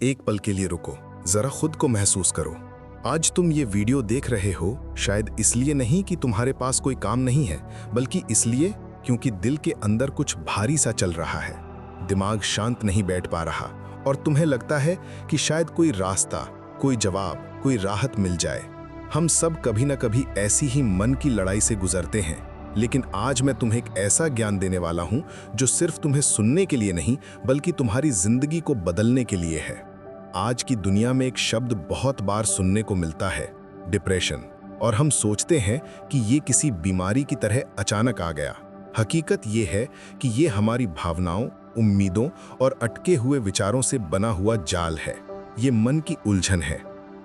एक पल के लिए रुको, जरा खुद को महसूस करो। आज तुम ये वीडियो देख रहे हो शायद इसलिए नहीं कि तुम्हारे पास कोई काम नहीं है, बल्कि इसलिए क्योंकि दिल के अंदर कुछ भारी सा चल रहा है। दिमाग शांत नहीं बैठ पा रहा और तुम्हें लगता है कि शायद कोई रास्ता, कोई जवाब, कोई राहत मिल जाए। हम सब कभी ना कभी ऐसी ही मन की लड़ाई से गुजरते हैं, लेकिन आज मैं तुम्हें एक ऐसा ज्ञान देने वाला हूं जो सिर्फ तुम्हें सुनने के लिए नहीं बल्कि तुम्हारी जिंदगी को बदलने के लिए है। आज की दुनिया में एक शब्द बहुत बार सुनने को मिलता है, डिप्रेशन, और हम सोचते हैं कि ये किसी बीमारी की तरह अचानक आ गया। हकीकत ये है कि ये हमारी भावनाओं, उम्मीदों और अटके हुए विचारों से बना हुआ जाल है। ये मन की उलझन है,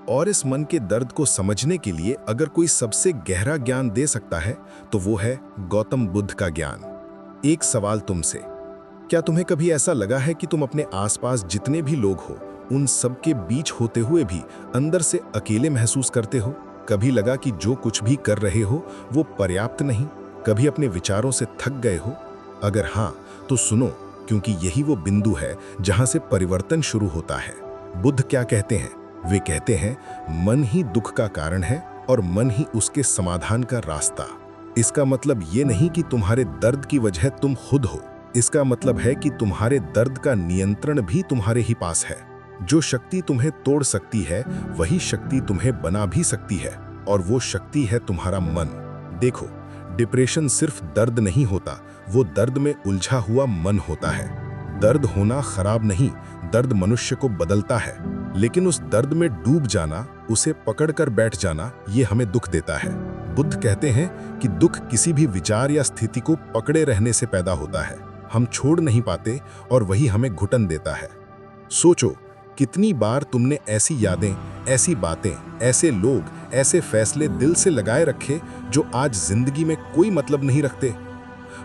और इस मन के दर्द को समझने के लिए अगर कोई सबसे गहरा ज्ञान दे सकता है तो वो है गौतम बुद्ध का ज्ञान। एक सवाल तुमसे, क्या तुम्हें कभी ऐसा लगा है कि तुम अपने आसपास जितने भी लोग हो उन सब के बीच होते हुए भी अंदर से अकेले महसूस करते हो? कभी लगा कि जो कुछ भी कर रहे हो वो पर्याप्त नहीं? कभी अपने विचारों से थक गए हो? अगर हाँ तो सुनो, क्योंकि यही वो बिंदु है जहां से परिवर्तन शुरू होता है। बुद्ध क्या कहते हैं? वे कहते हैं, मन ही दुख का कारण है और मन ही उसके समाधान का रास्ता। इसका मतलब ये नहीं कि तुम्हारे दर्द की वजह तुम खुद हो। इसका मतलब है कि तुम्हारे दर्द का नियंत्रण भी तुम्हारे ही पास है। जो शक्ति तुम्हें तोड़ सकती है वही शक्ति तुम्हें बना भी सकती है, और वो शक्ति है तुम्हारा मन। देखो, डिप्रेशन सिर्फ दर्द नहीं होता, वो दर्द में उलझा हुआ मन होता है। दर्द होना खराब नहीं, दर्द मनुष्य को बदलता है, लेकिन उस दर्द में डूब जाना, उसे पकड़कर बैठ जाना, ये हमें दुख देता है। बुद्ध कहते हैं कि दुख किसी भी विचार या स्थिति को पकड़े रहने से पैदा होता है। हम छोड़ नहीं पाते और वही हमें घुटन देता है। सोचो, कितनी बार तुमने ऐसी यादें, ऐसी बातें, ऐसे लोग, ऐसे फैसले दिल से लगाए रखे जो आज जिंदगी में कोई मतलब नहीं रखते।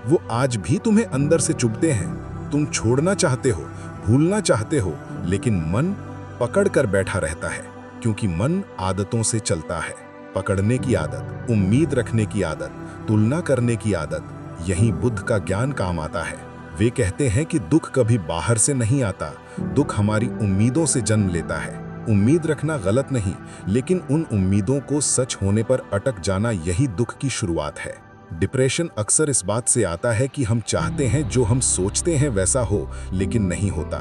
वो आज भी तुम्हें अंदर से चुभते हैं। तुम छोड़ना चाहते हो, भूलना चाहते हो, लेकिन मन पकड़ कर बैठा रहता है, क्योंकि मन आदतों से चलता है। पकड़ने की आदत, उम्मीद रखने की आदत, तुलना करने की आदत, यही बुद्ध का ज्ञान काम आता है। वे कहते हैं कि दुख कभी बाहर से नहीं आता, दुख हमारी उम्मीदों से जन्म लेता है। उम्मीद रखना गलत नहीं, लेकिन उन उम्मीदों को सच होने पर अटक जाना, यही दुख की शुरुआत है। डिप्रेशन अक्सर इस बात से आता है कि हम चाहते हैं जो हम सोचते हैं वैसा हो, लेकिन नहीं होता,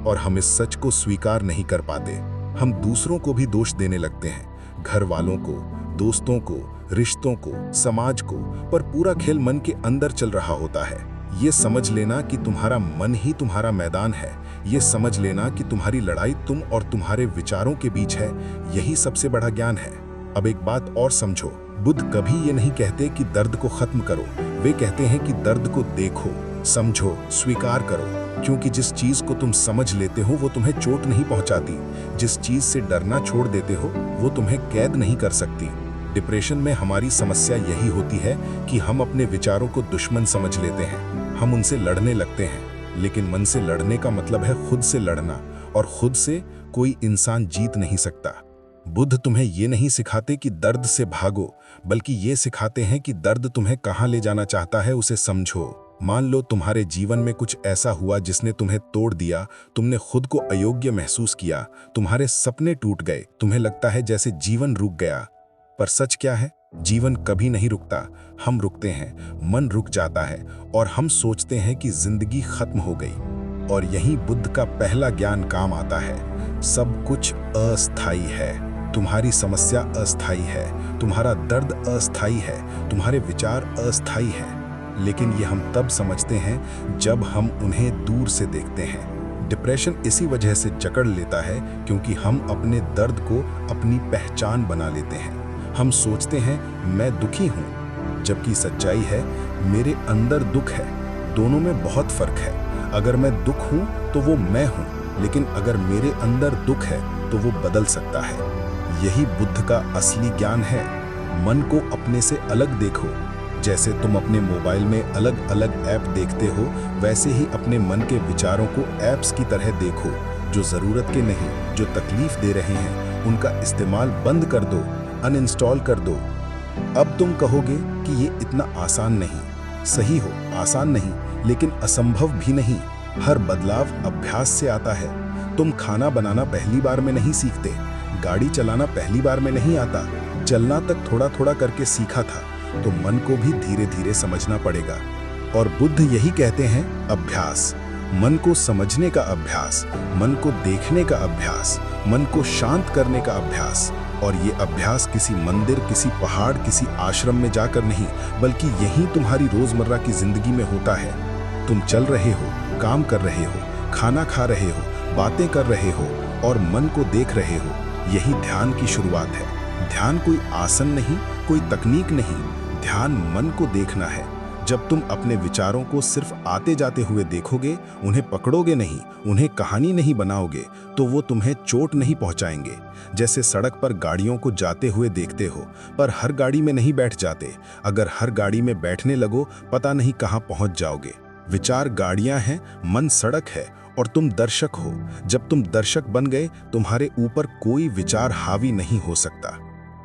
और हम इस सच को स्वीकार नहीं कर पाते। हम दूसरों को भी दोष देने लगते हैं, घर वालों को, दोस्तों को, रिश्तों को, समाज को, पर पूरा खेल मन के अंदर चल रहा होता है। ये समझ लेना कि तुम्हारा मन ही तुम्हारा मैदान है, ये समझ लेना कि तुम्हारी लड़ाई तुम और तुम्हारे विचारों के बीच है, यही सबसे बड़ा ज्ञान है। अब एक बात और समझो, बुद्ध कभी ये नहीं कहते कि दर्द को खत्म करो, वे कहते हैं कि दर्द को देखो, समझो, स्वीकार करो, क्योंकि जिस चीज को तुम समझ लेते हो वो तुम्हें चोट नहीं पहुंचाती। जिस चीज से डरना छोड़ देते हो वो तुम्हें कैद नहीं कर सकती। डिप्रेशन में हमारी समस्या यही होती है कि हम अपने विचारों को दुश्मन समझ लेते हैं, हम उनसे लड़ने लगते हैं, लेकिन मन से लड़ने का मतलब है खुद से लड़ना, और खुद से कोई इंसान जीत नहीं सकता। बुद्ध तुम्हें ये नहीं सिखाते कि दर्द से भागो, बल्कि ये सिखाते हैं कि दर्द तुम्हें कहाँ ले जाना चाहता है उसे समझो। मान लो तुम्हारे जीवन में कुछ ऐसा हुआ जिसने तुम्हें तोड़ दिया, तुमने खुद को अयोग्य महसूस किया, तुम्हारे सपने टूट गए, तुम्हें लगता है जैसे जीवन रुक गया। पर सच क्या है? जीवन कभी नहीं रुकता, हम रुकते हैं, मन रुक जाता है, और हम सोचते हैं कि जिंदगी खत्म हो गई। और यही बुद्ध का पहला ज्ञान काम आता है। सब कुछ अस्थायी है। तुम्हारी समस्या अस्थायी है, तुम्हारा दर्द अस्थायी है, तुम्हारे विचार अस्थायी हैं, लेकिन ये हम तब समझते हैं जब हम उन्हें दूर से देखते हैं। डिप्रेशन इसी वजह से जकड़ लेता है क्योंकि हम अपने दर्द को अपनी पहचान बना लेते हैं। हम सोचते हैं मैं दुखी हूँ, जबकि सच्चाई है मेरे अंदर दुख है। दोनों में बहुत फर्क है। अगर मैं दुख हूँ तो वो मैं हूँ, लेकिन अगर मेरे अंदर दुख है तो वो बदल सकता है। यही बुद्ध का असली ज्ञान है। मन को अपने से अलग देखो। जैसे तुम अपने मोबाइल में अलग अलग ऐप देखते हो, वैसे ही अपने मन के विचारों को ऐप्स की तरह देखो। जो ज़रूरत के नहीं, जो तकलीफ दे रहे हैं, उनका इस्तेमाल बंद कर दो, अनइंस्टॉल कर दो। अब तुम कहोगे कि ये इतना आसान नहीं। सही हो, आसान नहीं, लेकिन असंभव भी नहीं। हर बदलाव अभ्यास से आता है। तुम खाना बनाना पहली बार में नहीं सीखते, गाड़ी चलाना पहली बार में नहीं आता, चलना तक थोड़ा थोड़ा करके सीखा था, तो मन को भी धीरे धीरे समझना पड़ेगा। और बुद्ध यही कहते हैं, अभ्यास, मन को समझने का अभ्यास, मन को देखने का अभ्यास, मन को शांत करने का अभ्यास। और ये अभ्यास किसी मंदिर, किसी पहाड़, किसी आश्रम में जाकर नहीं, बल्कि यही तुम्हारी रोजमर्रा की जिंदगी में होता है। तुम चल रहे हो, काम कर रहे हो, खाना खा रहे हो, बातें कर रहे हो और मन को देख रहे हो। यही ध्यान की शुरुआत है। ध्यान कोई आसन नहीं, कोई तकनीक नहीं, ध्यान मन को देखना है। जब तुम अपने विचारों को सिर्फ आते जाते हुए देखोगे, उन्हें पकड़ोगे नहीं, उन्हें कहानी नहीं बनाओगे, तो वो तुम्हें चोट नहीं पहुंचाएंगे। जैसे सड़क पर गाड़ियों को जाते हुए देखते हो, पर हर गाड़ी में नहीं बैठ जाते। अगर हर गाड़ी में बैठने लगो, पता नहीं कहां पहुंच जाओगे। विचार गाड़ियां हैं, मन सड़क है और तुम दर्शक हो। जब तुम दर्शक बन गए, तुम्हारे ऊपर कोई विचार हावी नहीं हो सकता।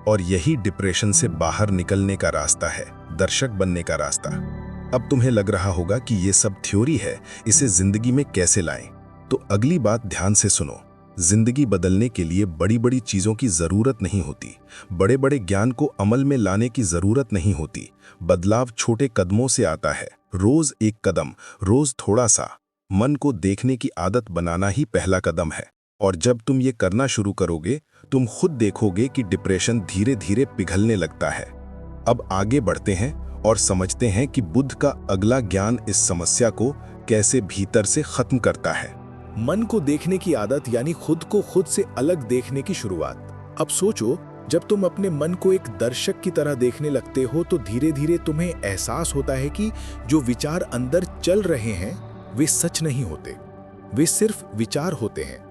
और यही डिप्रेशन से बाहर निकलने का रास्ता है, दर्शक बनने का रास्ता। अब तुम्हें लग रहा होगा कि ये सब थ्योरी है, इसे जिंदगी में कैसे लाएं? तो अगली बात ध्यान से सुनो। जिंदगी बदलने के लिए बड़ी बड़ी चीजों की जरूरत नहीं होती, बड़े बड़े ज्ञान को अमल में लाने की जरूरत नहीं होती। बदलाव छोटे कदमों से आता है। रोज एक कदम, रोज थोड़ा सा। मन को देखने की आदत बनाना ही पहला कदम है। और जब तुम ये करना शुरू करोगे, तुम खुद देखोगे कि डिप्रेशन धीरे धीरे पिघलने लगता है। अब आगे बढ़ते हैं और समझते हैं कि बुद्ध का अगला ज्ञान इस समस्या को कैसे भीतर से खत्म करता है। मन को देखने की आदत यानी खुद को खुद से अलग देखने की शुरुआत। अब सोचो, जब तुम अपने मन को एक दर्शक की तरह देखने लगते हो, तो धीरे धीरे तुम्हें एहसास होता है कि जो विचार अंदर चल रहे हैं वे सच नहीं होते, वे सिर्फ विचार होते हैं।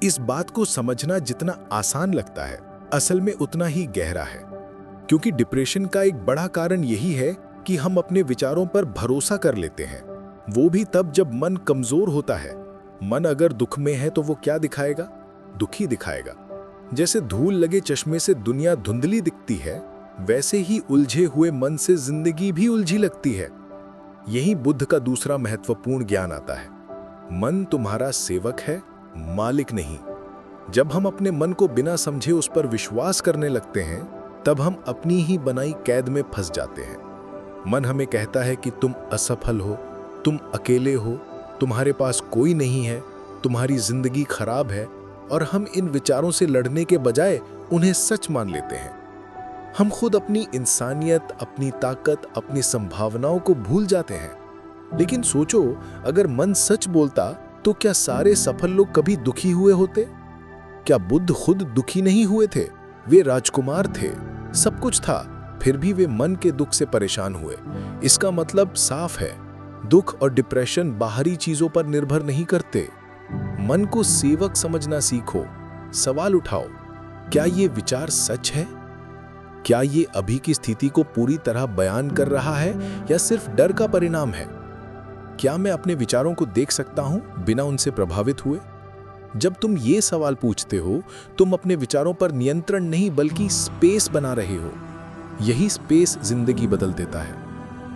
इस बात को समझना जितना आसान लगता है, असल में उतना ही गहरा है। क्योंकि डिप्रेशन का एक बड़ा कारण यही है कि हम अपने विचारों पर भरोसा कर लेते हैं, वो भी तब जब मन कमजोर होता है। मन अगर दुख में है तो वो क्या दिखाएगा? दुखी दिखाएगा। जैसे धूल लगे चश्मे से दुनिया धुंधली दिखती है, वैसे ही उलझे हुए मन से जिंदगी भी उलझी लगती है। यही बुद्ध का दूसरा महत्वपूर्ण ज्ञान आता है। मन तुम्हारा सेवक है, मालिक नहीं। जब हम अपने मन को बिना समझे उस पर विश्वास करने लगते हैं, तब हम अपनी ही बनाई कैद में फंस जाते हैं। मन हमें कहता है कि तुम असफल हो, तुम अकेले हो, तुम्हारे पास कोई नहीं है, तुम्हारी जिंदगी खराब है। और हम इन विचारों से लड़ने के बजाय उन्हें सच मान लेते हैं। हम खुद अपनी इंसानियत, अपनी ताकत, अपनी संभावनाओं को भूल जाते हैं। लेकिन सोचो, अगर मन सच बोलता तो क्या सारे सफल लोग कभी दुखी हुए होते? क्या बुद्ध खुद दुखी नहीं हुए थे? वे राजकुमार थे, सब कुछ था, फिर भी वे मन के दुख से परेशान हुए। इसका मतलब साफ है, दुख और डिप्रेशन बाहरी चीजों पर निर्भर नहीं करते। मन को सेवक समझना सीखो। सवाल उठाओ, क्या ये विचार सच है? क्या ये अभी की स्थिति को पूरी तरह बयान कर रहा है या सिर्फ डर का परिणाम है? क्या मैं अपने विचारों को देख सकता हूं बिना उनसे प्रभावित हुए? जब तुम ये सवाल पूछते हो, तुम अपने विचारों पर नियंत्रण नहीं बल्कि स्पेस बना रहे हो। यही स्पेस जिंदगी बदल देता है।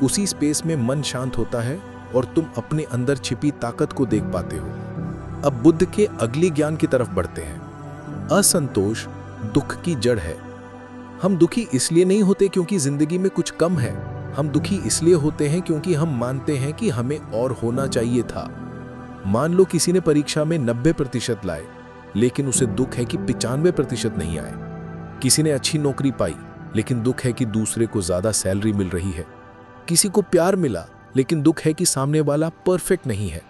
उसी स्पेस में मन शांत होता है और तुम अपने अंदर छिपी ताकत को देख पाते हो। अब बुद्ध के अगली ज्ञान की तरफ बढ़ते हैं। असंतोष दुख की जड़ है। हम दुखी इसलिए नहीं होते क्योंकि जिंदगी में कुछ कम है। हम दुखी इसलिए होते हैं क्योंकि हम मानते हैं कि हमें और होना चाहिए था। मान लो किसी ने परीक्षा में 90% लाए, लेकिन उसे दुख है कि 95% नहीं आए। किसी ने अच्छी नौकरी पाई, लेकिन दुख है कि दूसरे को ज्यादा सैलरी मिल रही है। किसी को प्यार मिला, लेकिन दुख है कि सामने वाला परफेक्ट नहीं है।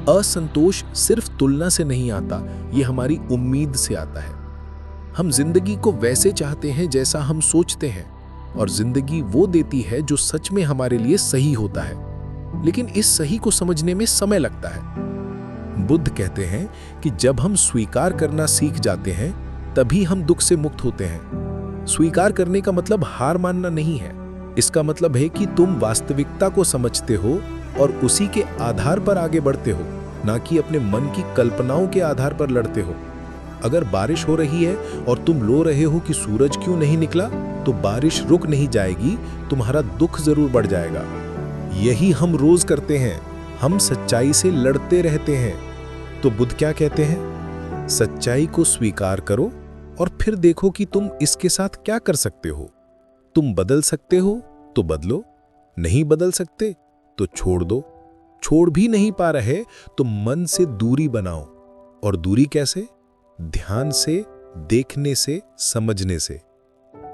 असंतोष सिर्फ तुलना से नहीं आता, ये हमारी उम्मीद से आता है। हम जिंदगी को वैसे चाहते हैं जैसा हम सोचते हैं, और जिंदगी वो देती है जो सच में हमारे लिए सही होता है। लेकिन इस सही को समझने में समय लगता है। बुद्ध कहते हैं कि जब हम स्वीकार करना सीख जाते हैं, तभी हम दुख से मुक्त होते हैं। स्वीकार करने का मतलब हार मानना नहीं है। इसका मतलब है कि तुम वास्तविकता को समझते हो और उसी के आधार पर आगे बढ़ते हो, ना कि अपने मन की कल्पनाओं के आधार पर लड़ते हो। अगर बारिश हो रही है और तुम रो रहे हो कि सूरज क्यों नहीं निकला, तो बारिश रुक नहीं जाएगी, तुम्हारा दुख जरूर बढ़ जाएगा। यही हम रोज करते हैं, हम सच्चाई से लड़ते रहते हैं। तो बुद्ध क्या कहते हैं? सच्चाई को स्वीकार करो और फिर देखो कि तुम इसके साथ क्या कर सकते हो। तुम बदल सकते हो तो बदलो, नहीं बदल सकते तो छोड़ दो। छोड़ भी नहीं पा रहे तो मन से दूरी बनाओ। और दूरी कैसे? ध्यान से, देखने से, समझने से।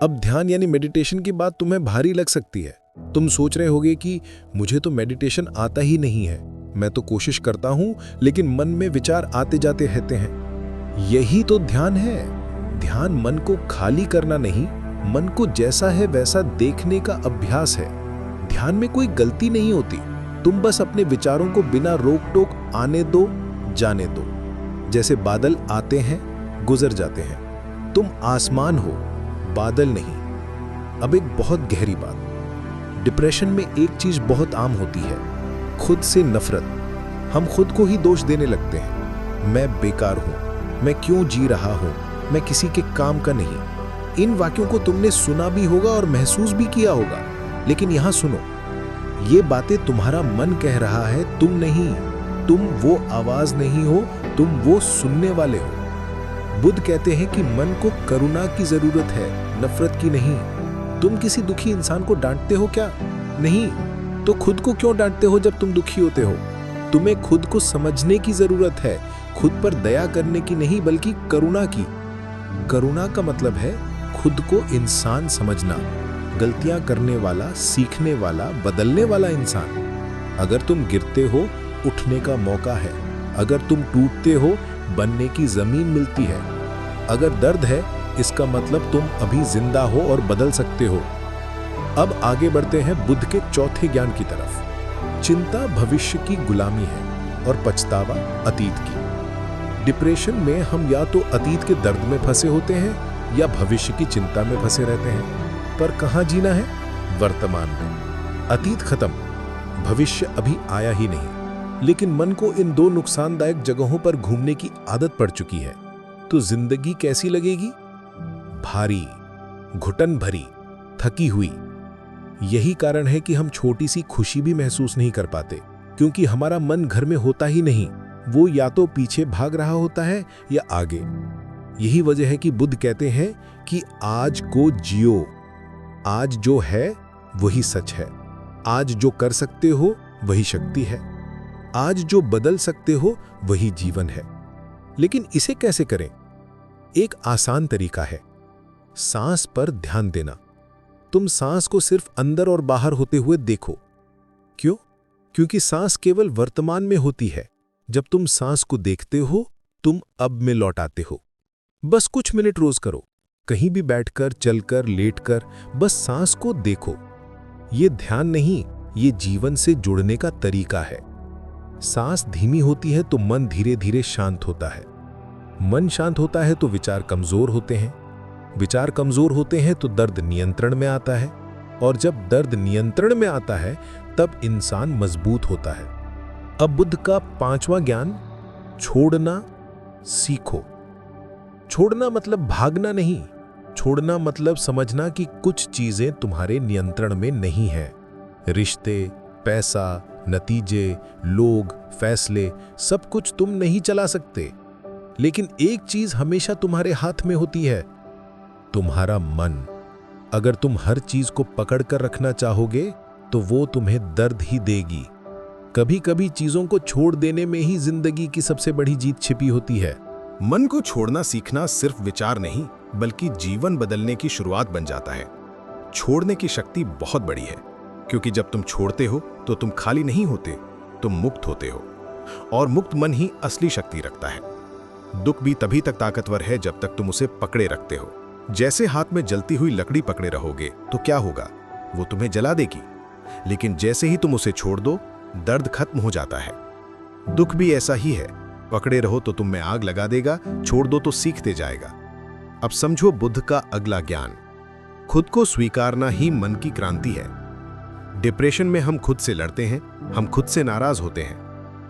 अब ध्यान यानी मेडिटेशन की बात तुम्हें भारी लग सकती है। तुम सोच रहे होगे कि मुझे तो मेडिटेशन आता ही नहीं है, मैं तो कोशिश करता हूं लेकिन मन में विचार आते जाते रहते हैं। यही तो ध्यान है। ध्यान मन को खाली करना नहीं, मन को जैसा है वैसा देखने का अभ्यास है। ध्यान में कोई गलती नहीं होती, तुम बस अपने विचारों को बिना रोक टोक आने दो, जाने दो। जैसे बादल आते हैं, गुजर जाते हैं। तुम आसमान हो, बादल नहीं। अब एक बहुत गहरी बात, डिप्रेशन में एक चीज बहुत आम होती है, खुद से नफरत। हम खुद को ही दोष देने लगते हैं। मैं बेकार हूं, मैं क्यों जी रहा हूं, मैं किसी के काम का नहीं। इन वाक्यों को तुमने सुना भी होगा और महसूस भी किया होगा, लेकिन यहां सुनो, ये बातें तुम्हारा मन कह रहा है, तुम नहीं। तुम वो आवाज नहीं हो, तुम वो सुनने वाले हो। बुद्ध कहते हैं कि मन को करुणा की जरूरत है, नफरत की नहीं। तुम किसी दुखी इंसान को डांटते हो क्या? नहीं। तो खुद को क्यों डांटते हो जब तुम दुखी होते हो? तुम्हें खुद को समझने की जरूरत है, खुद पर दया करने की नहीं बल्कि करुणा की। करुणा का मतलब है खुद को इंसान समझना, गलतियां करने वाला, सीखने वाला, बदलने वाला इंसान। अगर तुम गिरते हो, उठने का मौका है। अगर तुम टूटते हो, बनने की जमीन मिलती है। अगर दर्द है, इसका मतलब तुम अभी जिंदा हो और बदल सकते हो। अब आगे बढ़ते हैं बुद्ध के चौथे ज्ञान की तरफ। चिंता भविष्य की गुलामी है और पछतावा अतीत की। डिप्रेशन में हम या तो अतीत के दर्द में फंसे होते हैं या भविष्य की चिंता में फंसे रहते हैं। पर कहाँ जीना है? वर्तमान में। अतीत खत्म, भविष्य अभी आया ही नहीं। लेकिन मन को इन दो नुकसानदायक जगहों पर घूमने की आदत पड़ चुकी है। तो जिंदगी कैसी लगेगी? भारी, घुटन भरी, थकी हुई। यही कारण है कि हम छोटी सी खुशी भी महसूस नहीं कर पाते, क्योंकि हमारा मन घर में होता ही नहीं। वो या तो पीछे भाग रहा होता है या आगे। यही वजह है कि बुद्ध कहते हैं कि आज को जियो। आज जो है वही सच है। आज जो कर सकते हो वही शक्ति है। आज जो बदल सकते हो वही जीवन है। लेकिन इसे कैसे करें? एक आसान तरीका है, सांस पर ध्यान देना। तुम सांस को सिर्फ अंदर और बाहर होते हुए देखो। क्यों? क्योंकि सांस केवल वर्तमान में होती है। जब तुम सांस को देखते हो, तुम अब में लौट आते हो। बस कुछ मिनट रोज करो, कहीं भी बैठकर, चलकर, लेटकर, बस सांस को देखो। ये ध्यान नहीं, ये जीवन से जुड़ने का तरीका है। सांस धीमी होती है तो मन धीरे धीरे शांत होता है। मन शांत होता है तो विचार कमजोर होते हैं। विचार कमजोर होते हैं तो दर्द नियंत्रण में आता है। और जब दर्द नियंत्रण में आता है तब इंसान मजबूत होता है। अब बुद्ध का पांचवा ज्ञान, छोड़ना सीखो। छोड़ना मतलब भागना नहीं। छोड़ना मतलब समझना कि कुछ चीजें तुम्हारे नियंत्रण में नहीं है। रिश्ते, पैसा, नतीजे, लोग, फैसले, सब कुछ तुम नहीं चला सकते। लेकिन एक चीज हमेशा तुम्हारे हाथ में होती है, तुम्हारा मन। अगर तुम हर चीज को पकड़ कर रखना चाहोगे तो वो तुम्हें दर्द ही देगी। कभी कभी चीजों को छोड़ देने में ही जिंदगी की सबसे बड़ी जीत छिपी होती है। मन को छोड़ना सीखना सिर्फ विचार नहीं बल्कि जीवन बदलने की शुरुआत बन जाता है। छोड़ने की शक्ति बहुत बड़ी है, क्योंकि जब तुम छोड़ते हो तो तुम खाली नहीं होते, तुम मुक्त होते हो। और मुक्त मन ही असली शक्ति रखता है। दुख भी तभी तक ताकतवर है जब तक तुम उसे पकड़े रखते हो। जैसे हाथ में जलती हुई लकड़ी पकड़े रहोगे तो क्या होगा? वो तुम्हें जला देगी। लेकिन जैसे ही तुम उसे छोड़ दो, दर्द खत्म हो जाता है। दुख भी ऐसा ही है, पकड़े रहो तो तुम में आग लगा देगा, छोड़ दो तो सीखते जाएगा। अब समझो बुद्ध का अगला ज्ञान, खुद को स्वीकारना ही मन की क्रांति है। डिप्रेशन में हम खुद से लड़ते हैं, हम खुद से नाराज होते हैं।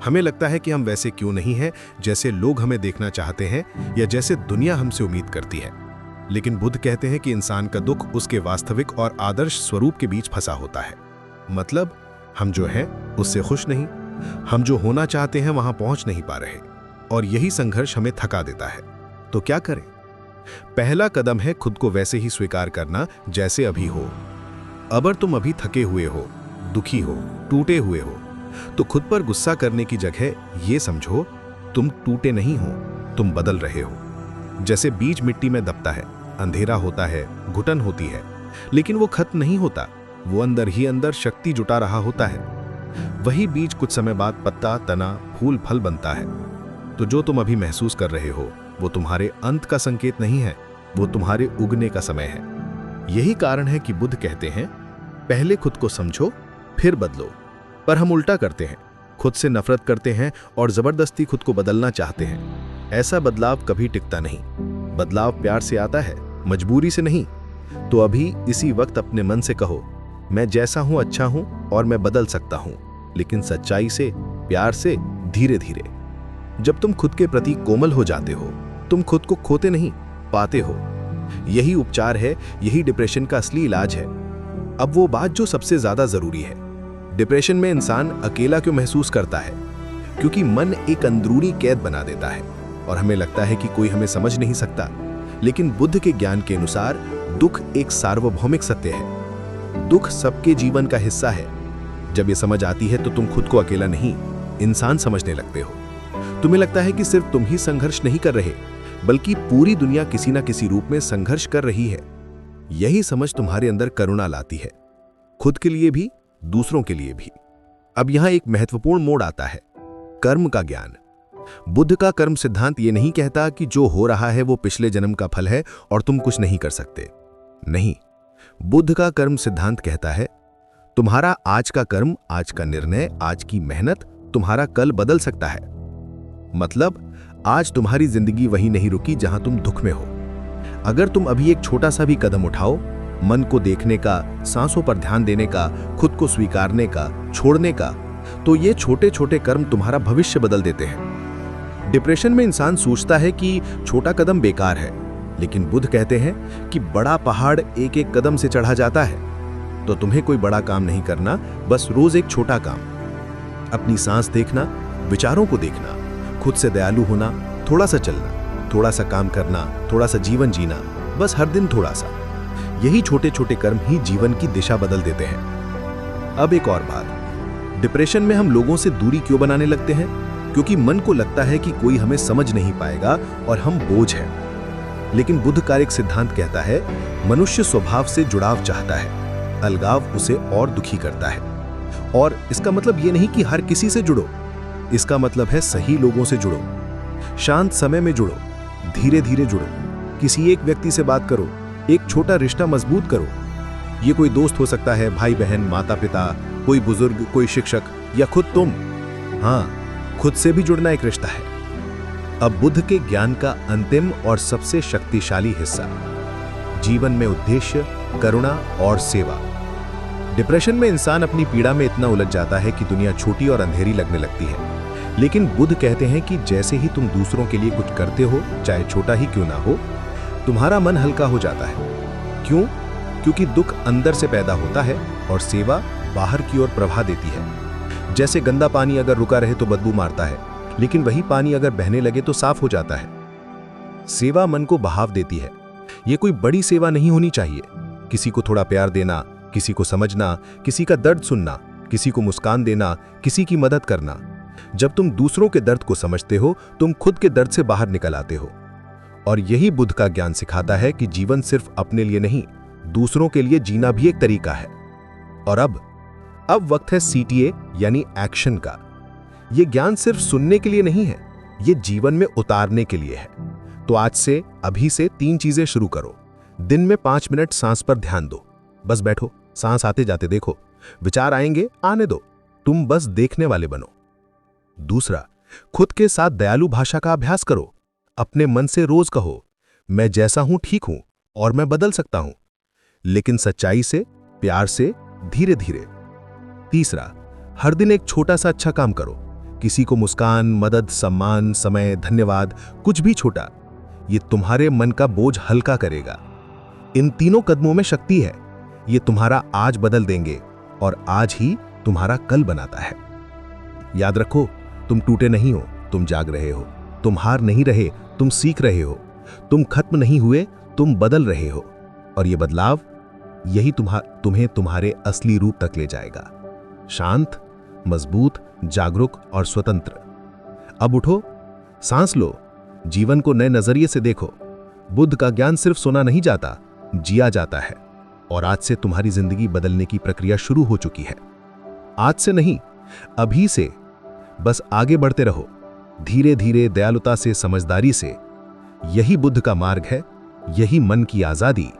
हमें लगता है कि हम वैसे क्यों नहीं हैं जैसे लोग हमें देखना चाहते हैं या जैसे दुनिया हमसे उम्मीद करती है। लेकिन बुद्ध कहते हैं कि इंसान का दुख उसके वास्तविक और आदर्श स्वरूप के बीच फंसा होता है। मतलब हम जो हैं उससे खुश नहीं, हम जो होना चाहते हैं वहां पहुंच नहीं पा रहे। और यही संघर्ष हमें थका देता है। तो क्या करें? पहला कदम है खुद को वैसे ही स्वीकार करना जैसे अभी हो। अगर तुम अभी थके हुए हो, दुखी हो, टूटे हुए हो, तो खुद पर गुस्सा करने की जगह ये समझो तुम टूटे नहीं हो, तुम बदल रहे हो। जैसे बीज मिट्टी में दबता है, अंधेरा होता है, घुटन होती है, लेकिन वो खत्म नहीं होता, वो अंदर ही अंदर शक्ति जुटा रहा होता है। वही बीज कुछ समय बाद पत्ता, तना, फूल, फल बनता है। तो जो तुम अभी महसूस कर रहे हो वो तुम्हारे अंत का संकेत नहीं है, वो तुम्हारे उगने का समय है। यही कारण है कि बुद्ध कहते हैं पहले खुद को समझो फिर बदलो। पर हम उल्टा करते हैं, खुद से नफरत करते हैं और जबरदस्ती खुद को बदलना चाहते हैं। ऐसा बदलाव कभी टिकता नहीं। बदलाव प्यार से आता है, मजबूरी से नहीं। तो अभी इसी वक्त अपने मन से कहो, मैं जैसा हूं अच्छा हूं और मैं बदल सकता हूं, लेकिन सच्चाई से, प्यार से, धीरे धीरे। जब तुम खुद के प्रति कोमल हो जाते हो, तुम खुद को खोते नहीं, पाते हो। यही उपचार है, यही डिप्रेशन का असली इलाज है। अब वो बात जो सबसे ज्यादा जरूरी है, डिप्रेशन में इंसान अकेला क्यों महसूस करता है? क्योंकि मन एक अंदरूनी कैद बना देता है और हमें लगता है कि कोई हमें समझ नहीं सकता। लेकिन बुद्ध के ज्ञान के अनुसार दुख एक सार्वभौमिक सत्य है। दुख सबके जीवन का हिस्सा है। जब ये समझ आती है तो तुम खुद को अकेला नहीं, इंसान समझने लगते हो। तुम्हें लगता है कि सिर्फ तुम ही संघर्ष नहीं कर रहे, बल्कि पूरी दुनिया किसी ना किसी रूप में संघर्ष कर रही है। यही समझ तुम्हारे अंदर करुणा लाती है, खुद के लिए भी, दूसरों के लिए भी। अब यहां एक महत्वपूर्ण मोड़ आता है, कर्म का ज्ञान। बुद्ध का कर्म सिद्धांत ये नहीं कहता कि जो हो रहा है वो पिछले जन्म का फल है और तुम कुछ नहीं कर सकते। नहीं, बुद्ध का कर्म सिद्धांत कहता है तुम्हारा आज का कर्म, आज का निर्णय, आज की मेहनत तुम्हारा कल बदल सकता है। मतलब आज तुम्हारी जिंदगी वही नहीं रुकी जहां तुम दुख में हो। अगर तुम अभी एक छोटा सा भी कदम उठाओ, मन को देखने का, सांसों पर ध्यान देने का, खुद को स्वीकारने का, छोड़ने का, तो ये छोटे छोटे कर्म तुम्हारा भविष्य बदल देते हैं। डिप्रेशन में इंसान सोचता है कि छोटा कदम बेकार है, लेकिन बुद्ध कहते हैं कि बड़ा पहाड़ एक एक कदम से चढ़ा जाता है। तो तुम्हें कोई बड़ा काम नहीं करना, बस रोज एक छोटा काम। अपनी सांस देखना, विचारों को देखना, खुद से दयालु होना, थोड़ा सा चलना, थोड़ा सा काम करना, थोड़ा सा जीवन जीना, बस हर दिन थोड़ा सा। यही छोटे छोटे कर्म ही जीवन की दिशा बदल देते हैं। अब एक और बात, डिप्रेशन में हम लोगों से दूरी क्यों बनाने लगते हैं? क्योंकि मन को लगता है कि कोई हमें समझ नहीं पाएगा और हम बोझ हैं। लेकिन बुद्ध का एक सिद्धांत कहता है मनुष्य स्वभाव से जुड़ाव चाहता है, अलगाव उसे और दुखी करता है। और इसका मतलब ये नहीं कि हर किसी से जुड़ो, इसका मतलब है सही लोगों से जुड़ो, शांत समय में जुड़ो, धीरे धीरे जुड़ो, किसी एक व्यक्ति से बात करो, एक छोटा रिश्ता मजबूत करो। ये कोई दोस्त हो सकता है, भाई बहन, माता पिता, कोई बुजुर्ग, कोई शिक्षक, या खुद तुम। हाँ, खुद से भी जुड़ना एक रिश्ता है। अब बुद्ध के ज्ञान का अंतिम और सबसे शक्तिशाली हिस्सा, जीवन में उद्देश्य, करुणा और सेवा। डिप्रेशन में इंसान अपनी पीड़ा में इतना उलझ जाता है कि दुनिया छोटी और अंधेरी लगने लगती है। लेकिन बुद्ध कहते हैं कि जैसे ही तुम दूसरों के लिए कुछ करते हो, चाहे छोटा ही क्यों ना हो, तुम्हारा मन हल्का हो जाता है। क्यों? क्योंकि दुख अंदर से पैदा होता है और सेवा बाहर की ओर प्रवाह देती है। जैसे गंदा पानी अगर रुका रहे तो बदबू मारता है, लेकिन वही पानी अगर बहने लगे तो साफ हो जाता है। सेवा मन को बहाव देती है। यह कोई बड़ी सेवा नहीं होनी चाहिए। किसी को थोड़ा प्यार देना, किसी को समझना, किसी का दर्द सुनना, किसी को मुस्कान देना, किसी की मदद करना। जब तुम दूसरों के दर्द को समझते हो, तुम खुद के दर्द से बाहर निकल आते हो। और यही बुद्ध का ज्ञान सिखाता है कि जीवन सिर्फ अपने लिए नहीं, दूसरों के लिए जीना भी एक तरीका है। और अब वक्त है CTA यानी एक्शन का। यह ज्ञान सिर्फ सुनने के लिए नहीं है, यह जीवन में उतारने के लिए है। तो आज से, अभी से 3 चीजें शुरू करो। दिन में 5 मिनट सांस पर ध्यान दो। बस बैठो, सांस आते जाते देखो, विचार आएंगे, आने दो, तुम बस देखने वाले बनो। दूसरा, खुद के साथ दयालु भाषा का अभ्यास करो। अपने मन से रोज कहो, मैं जैसा हूं ठीक हूं और मैं बदल सकता हूं, लेकिन सच्चाई से, प्यार से, धीरे धीरे। तीसरा, हर दिन एक छोटा सा अच्छा काम करो। किसी को मुस्कान, मदद, सम्मान, समय, धन्यवाद, कुछ भी छोटा। ये तुम्हारे मन का बोझ हल्का करेगा। इन तीनों कदमों में शक्ति है। ये तुम्हारा आज बदल देंगे और आज ही तुम्हारा कल बनाता है। याद रखो, तुम टूटे नहीं हो, तुम जाग रहे हो। तुम हार नहीं रहे, तुम सीख रहे हो। तुम खत्म नहीं हुए, तुम बदल रहे हो। और ये बदलाव, यही तुम्हें तुम्हारे असली रूप तक ले जाएगा। शांत, मजबूत, जागरूक और स्वतंत्र। अब उठो, सांस लो, जीवन को नए नजरिए से देखो। बुद्ध का ज्ञान सिर्फ सुना नहीं जाता, जिया जाता है। और आज से तुम्हारी जिंदगी बदलने की प्रक्रिया शुरू हो चुकी है। आज से नहीं, अभी से। बस आगे बढ़ते रहो, धीरे धीरे, दयालुता से, समझदारी से। यही बुद्ध का मार्ग है, यही मन की आजादी।